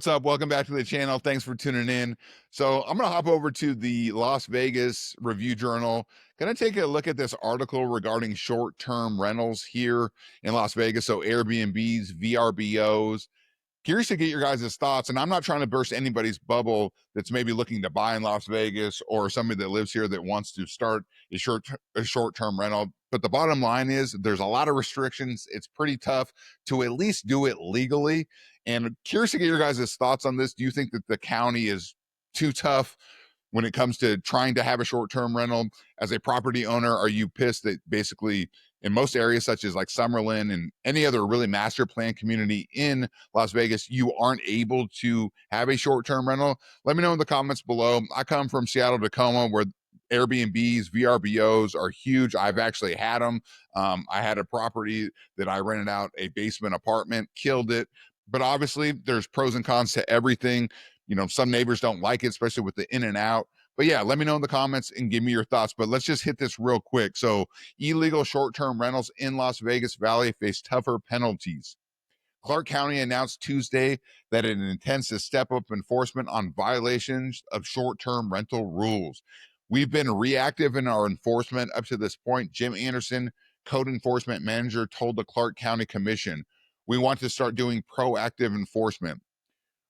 What's up? Welcome back to the channel. Thanks for tuning in. So I'm going to hop over to the Las Vegas Review Journal. Going to take a look at this article regarding short-term rentals here in Las Vegas. So Airbnbs, VRBOs. Curious to get your guys' thoughts. And I'm not trying to burst anybody's bubble that's maybe looking to buy in Las Vegas or somebody that lives here that wants to start a short-term rental. But the bottom line is there's a lot of restrictions. It's pretty tough to at least do it legally. And curious to get your guys' thoughts on this. Do you think that the county is too tough when it comes to trying to have a short-term rental? As a property owner, are you pissed that basically in most areas such as like Summerlin and any other really master plan community in Las Vegas, you aren't able to have a short-term rental? Let me know in the comments below. I come from Seattle, Tacoma, where Airbnbs, VRBOs are huge. I've actually had them. I had a property that I rented out a basement apartment, killed it. But obviously there's pros and cons to everything. You know, some neighbors don't like it, especially with the in and out. But yeah, let me know in the comments and give me your thoughts. But let's just hit this real quick. So illegal short-term rentals in Las Vegas Valley face tougher penalties. Clark County announced Tuesday that it intends to step up enforcement on violations of short-term rental rules. We've been reactive in our enforcement up to this point. Jim Anderson, code enforcement manager, told the Clark County Commission, we want to start doing proactive enforcement.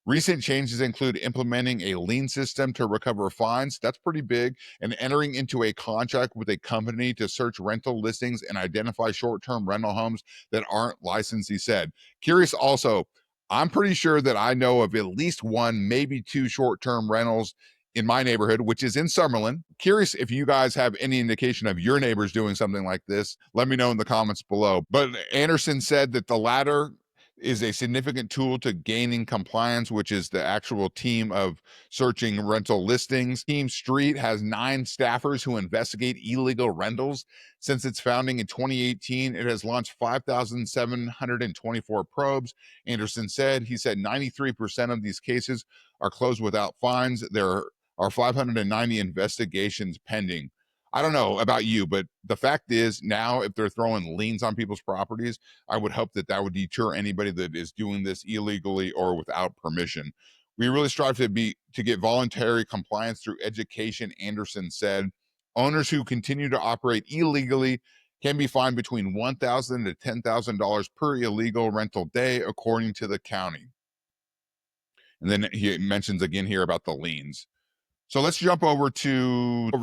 Recent changes include implementing a lien system to recover fines. That's pretty big. And entering into a contract with a company to search rental listings and identify short-term rental homes that aren't licensed, he said. Curious also, I'm pretty sure that I know of at least one, maybe two short-term rentals in my neighborhood, which is in Summerlin. Curious if you guys have any indication of your neighbors doing something like this. Let me know in the comments below. But Anderson said that the latter is a significant tool to gaining compliance, which is the actual team of searching rental listings. Team Street has 9 staffers who investigate illegal rentals. Since its founding in 2018, it has launched 5,724 probes. Anderson said, he said 93% of these cases are closed without fines. There are 590 investigations pending. I don't know about you, but the fact is now if they're throwing liens on people's properties, I would hope that that would deter anybody that is doing this illegally or without permission. We really strive to get voluntary compliance through education, Anderson said. Owners who continue to operate illegally can be fined between $1,000 to $10,000 per illegal rental day, according to the county. And then he mentions again here about the liens. So let's jump over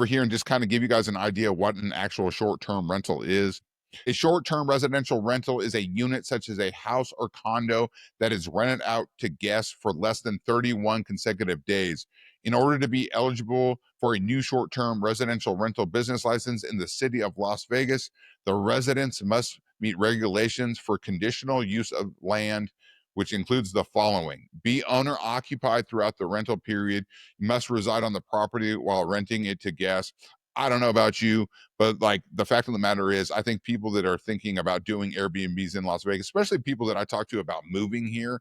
here and just kind of give you guys an idea what an actual short-term rental is. A short-term residential rental is a unit such as a house or condo that is rented out to guests for less than 31 consecutive days. In order to be eligible for a new short-term residential rental business license in the city of Las Vegas, the residents must meet regulations for conditional use of land, which includes the following: be owner occupied throughout the rental period. You must reside on the property while renting it to guests. I don't know about you, but like the fact of the matter is, I think people that are thinking about doing Airbnbs in Las Vegas, especially people that I talk to about moving here,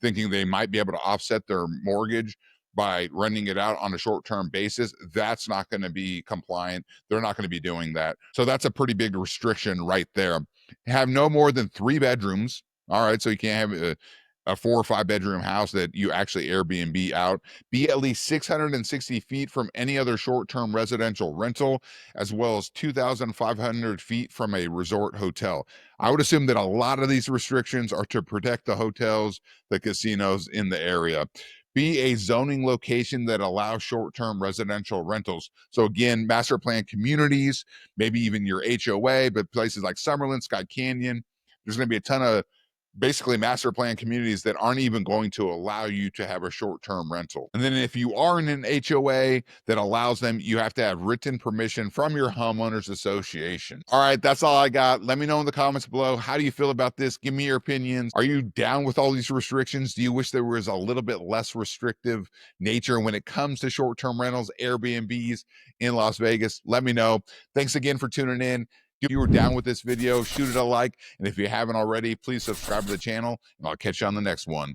thinking they might be able to offset their mortgage by renting it out on a short-term basis, that's not going to be compliant. They're not going to be doing that. So that's a pretty big restriction right there. Have no more than 3 bedrooms. All right, so you can't have a 4 or 5 bedroom house that you actually Airbnb out. Be at least 660 feet from any other short-term residential rental, as well as 2,500 feet from a resort hotel. I would assume that a lot of these restrictions are to protect the hotels, the casinos in the area. Be a zoning location that allows short-term residential rentals. So again, master plan communities, maybe even your HOA, but places like Summerlin, Sky Canyon, there's going to be a ton of basically master plan communities that aren't even going to allow you to have a short-term rental. And then if you are in an HOA that allows them, you have to have written permission from your homeowners association. All right, that's all I got. Let me know in the comments below. How do you feel about this? Give me your opinions. Are you down with all these restrictions? Do you wish there was a little bit less restrictive nature when it comes to short-term rentals, Airbnbs in Las Vegas? Let me know. Thanks again for tuning in. If you were down with this video, shoot it a like. And if you haven't already, please subscribe to the channel, and I'll catch you on the next one.